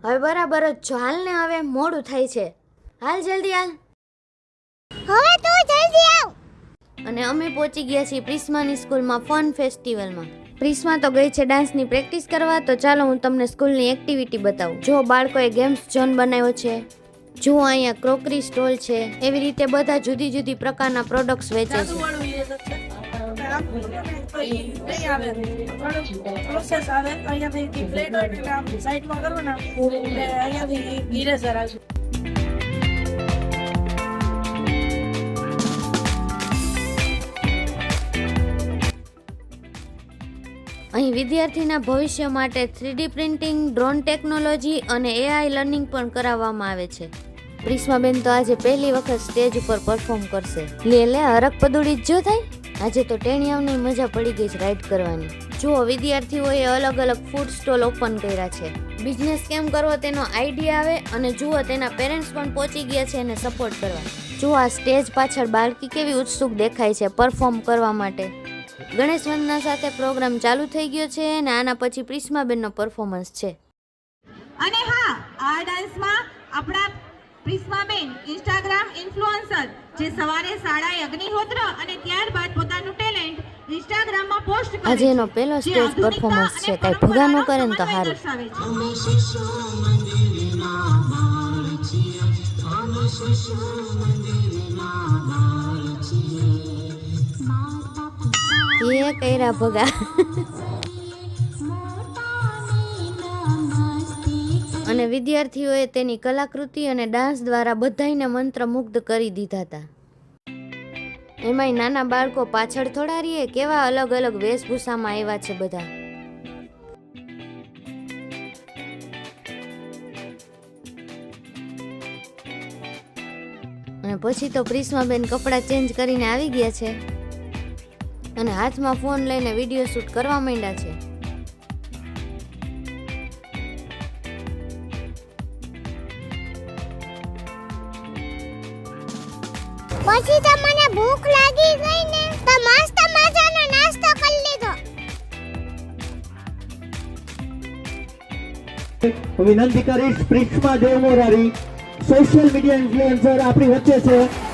હવે બરાબર જ જો, હાલ ને, હવે મોડું થાય છે. હાલ જલ્દી હાલ. હવે તું જલ્દી આવ. અને અમે પહોંચી ગયા છીએ પ્રિસ્માની સ્કૂલમાં ફન ફેસ્ટિવલમાં. પ્રિસ્મા તો ગઈ છે ડાન્સની પ્રેક્ટિસ કરવા, તો ચાલો હું તમને સ્કૂલની એક્ટિવિટી બતાવું. જો બાળકોએ ગેમ્સ ઝોન બનાવ્યો છે, જો અહીંયા ક્રોકરી સ્ટોલ છે, એવી રીતે બધા જુદી જુદી પ્રકારના પ્રોડક્ટ્સ વેચે છે. અહીં વિદ્યાર્થીના ભવિષ્ય માટે 3D પ્રિન્ટિંગ, ડ્રોન ટેકનોલોજી અને AI લર્નિંગ પણ કરાવવામાં આવે છે. પ્રિસ્માબેન તો આજે પહેલી વખત સ્ટેજ ઉપર પરફોર્મ કરશે. લે હરક પદુડી જો થાય. આજે તો ટેણિયાઓની મજા પડી ગઈ છે રાઈડ કરવાની. જુઓ, વિદ્યાર્થીઓએ અલગ અલગ ફૂડ સ્ટોલ ઓપન કર્યા છે. બિઝનેસ કેમ કરવો તેનો આઈડિયા આવે, અને જુઓ તેના પેરેન્ટ્સ પણ પહોંચી ગયા છે એને સપોર્ટ કરવા. જુઓ, આ સ્ટેજ પાછળ બાળકી કેવી ઉત્સુક દેખાય છે પરફોર્મ કરવા માટે. ગણેશ વંદના સાથે પ્રોગ્રામ ચાલુ થઈ ગયો છે અને આના પછી પ્રિસ્માબેનનો પરફોર્મન્સ છે. અને હા, આ ડાન્સમાં આપણા પ્રિસ્માબેન ઇન્સ્ટાગ્રામ ઇન્ફ્લુએન્સર જે સવારે શાળાએ અગ્નિહોત્ર અને ત્યારબાદ પોતાનું ટેલેન્ટ ઇન્સ્ટાગ્રામમાં પોસ્ટ કરે છે. આજે એનો પહેલો સ્ટેજ પરફોર્મન્સ છે. કઈ ભૂગા ન કરે ને તો સારું. એ કઈરા ભગા. અને વિદ્યાર્થીઓએ તેની કલાકૃતિ અને ડાન્સ દ્વારા બધાઈને મંત્રમુગ્ધ કરી દીધા હતા. એમાંય નાના બાળકો પાછળ થોડા રહીએ, કેવા અલગ અલગ વેશભૂષામાં આવ્યા છે બધા. અને પછી તો પ્રિસ્માબેન કપડાં ચેન્જ કરીને આવી ગયા છે અને હાથમાં ફોન લઈને વિડીયો શૂટ કરવા માંડ્યા છે. પછી તમને ભૂખ લાગી ગઈ ને તો મસ્ત મજાનો નાસ્તો કરી લીધો. વિનંતી કરીશ, પ્રિસ્મા જયમોરારી સોશિયલ મીડિયા ઇન્ફ્લુએન્સર આપણી વચ્ચે છે.